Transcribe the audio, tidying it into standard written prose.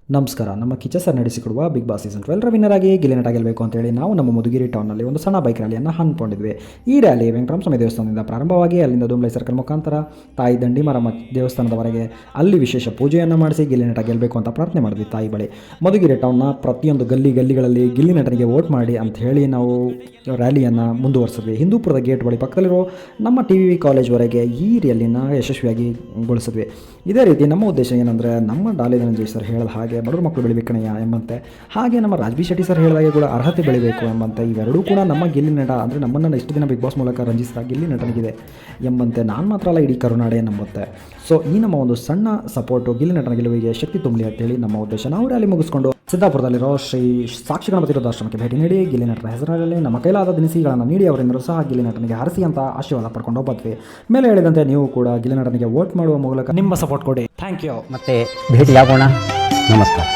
ನಮಸ್ಕಾರ. ನಮ್ಮ ಕಿಚ್ಚ ಸರ್ ನಡೆಸಿಕೊಡುವ ಬಿಗ್ ಬಾಸ್ ಸೀಸನ್ 12 ವಿನ್ನರ್ ಆಗಿ ಗಿಲ್ಲಿ ನಟ ಗೆಲ್ಲಬೇಕು ಅಂತೇಳಿ ನಾವು ನಮ್ಮ ಮಧುಗಿರಿ ಟೌನ್ನಲ್ಲಿ ಒಂದು ಸಣ್ಣ ಬೈಕ್ ರ್ಯಾಲಿಯನ್ನು ಹಮ್ಮಿಕೊಂಡಿದ್ವಿ. ಈ ರ್ಯಾಲಿ ವೆಂಕಟರಾಮಸ್ವಾಮಿ ದೇವಸ್ಥಾನದಿಂದ ಪ್ರಾರಂಭವಾಗಿ ಅಲ್ಲಿಂದ ದುಂಬ್ಲೈ ಸರ್ಕಲ್ ಮುಖಾಂತರ ತಾಯಿ ದಂಡಿಮರಮ್ಮ ದೇವಸ್ಥಾನದವರೆಗೆ ಅಲ್ಲಿ ವಿಶೇಷ ಪೂಜೆಯನ್ನು ಮಾಡಿಸಿ ಗಿಲ್ಲಿ ನಟ ಗೆಲ್ಲಬೇಕು ಅಂತ ಪ್ರಾರ್ಥನೆ ಮಾಡಿದ್ವಿ ತಾಯಿ ಬಳಿ. ಮಧುಗಿರಿ ಟೌನ್ನ ಪ್ರತಿಯೊಂದು ಗಲ್ಲಿಗಳಲ್ಲಿ ಗಿಲ್ಲಿ ನಟನಿಗೆ ವೋಟ್ ಮಾಡಿ ಅಂತ ಹೇಳಿ ನಾವು ರ್ಯಾಲಿಯನ್ನು ಮುಂದುವರಿಸಿದ್ವಿ. ಹಿಂದೂಪುರದ ಗೇಟ್ ಬಳಿ ಪಕ್ಕದಲ್ಲಿರೋ ನಮ್ಮ TVV ಕಾಲೇಜ್ವರೆಗೆ ಈ ರ್ಯಾಲಿನ ಯಶಸ್ವಿಯಾಗಿ ಗೊಳಿಸಿದ್ವಿ. ಇದೇ ರೀತಿ ನಮ್ಮ ಉದ್ದೇಶ ಏನಂದರೆ, ನಮ್ಮ ಡಾಲಿ ಧನಂಜಯ್ ಸರ್ ಹೇಳಿದ ಹಾಗೆ ಬಡವ್ರ ಮಕ್ಕಳು ಬೆಳಿಬೇಕಣಯ್ಯ ಎಂಬಂತೆ, ಹಾಗೆ ನಮ್ಮ ರಾಜ್ಬಿ ಶೆಟ್ಟಿ ಸರ್ ಹೇಳಿದಾಗೆ ಕೂಡ ಅರ್ಹತೆ ಬೆಳಿಬೇಕು ಎಂಬಂತೆ, ಇವೆರಡೂ ಕೂಡ ನಮ್ಮ ಗಿಲ್ಲಿ ನಟ ಅಂದರೆ ನಮ್ಮನ್ನು ಇಷ್ಟು ದಿನ ಬಿಗ್ ಬಾಸ್ ಮೂಲಕ ರಂಜಿಸಿದ ಗಿಲ್ಲಿ ನಟನಿಗಿದೆ ಎಂಬಂತೆ ನಾನು ಮಾತ್ರ ಅಲ್ಲ, ಇಡೀ ಕರುನಾಡೆ ನಂಬುತ್ತೆ. ಸೊ ಈ ನಮ್ಮ ಒಂದು ಸಣ್ಣ ಸಪೋರ್ಟು ಗಿಲ್ಲಿ ನಟನ ಗೆಲುವಿಗೆ ಶಕ್ತಿ ತುಂಬಲಿ ಅಂತೇಳಿ ನಮ್ಮ ಉದ್ದೇಶ. ನಾವು ರ್ಯಾಲಿ ಮುಗಿಸ್ಕೊಂಡು ಸಿದ್ದಾಪುರದಲ್ಲಿರೋ ಶ್ರೀ ಸಾಕ್ಷಿ ಗಣಪತಿ ವೃದ್ಧಾಶ್ರಮಕ್ಕೆ ಭೇಟಿ ನೀಡಿ ಗಿಲ್ಲಿ ನಟನ ಹೆಸರಲ್ಲಿ ನಮ್ಮ ಕೈಲಾದ ದಿನಸಿಗಳನ್ನು ನೀಡಿ ಅವರಿಂದಲೂ ಸಹ ಗಿಲ್ಲಿ ನಟನಿಗೆ ಹರಿಸಿ ಅಂತ ಆಶೀರ್ವಾದ ಪಡ್ಕೊಂಡು ಹೋಗ್ಬದ್ವಿ. ಮೇಲೆ ಹೇಳಿದಂತೆ ನೀವು ಕೂಡ ಗಿಲ್ಲಿ ನಟನಿಗೆ ವೋಟ್ ಮಾಡುವ ಮೂಲಕ ನಿಮ್ಮ ಸಪೋರ್ಟ್ ಕೊಡಿ. Thank you. ಮತ್ತೆ ಭೇಟಿಯಾಗೋಣ. ನಮಸ್ಕಾರ.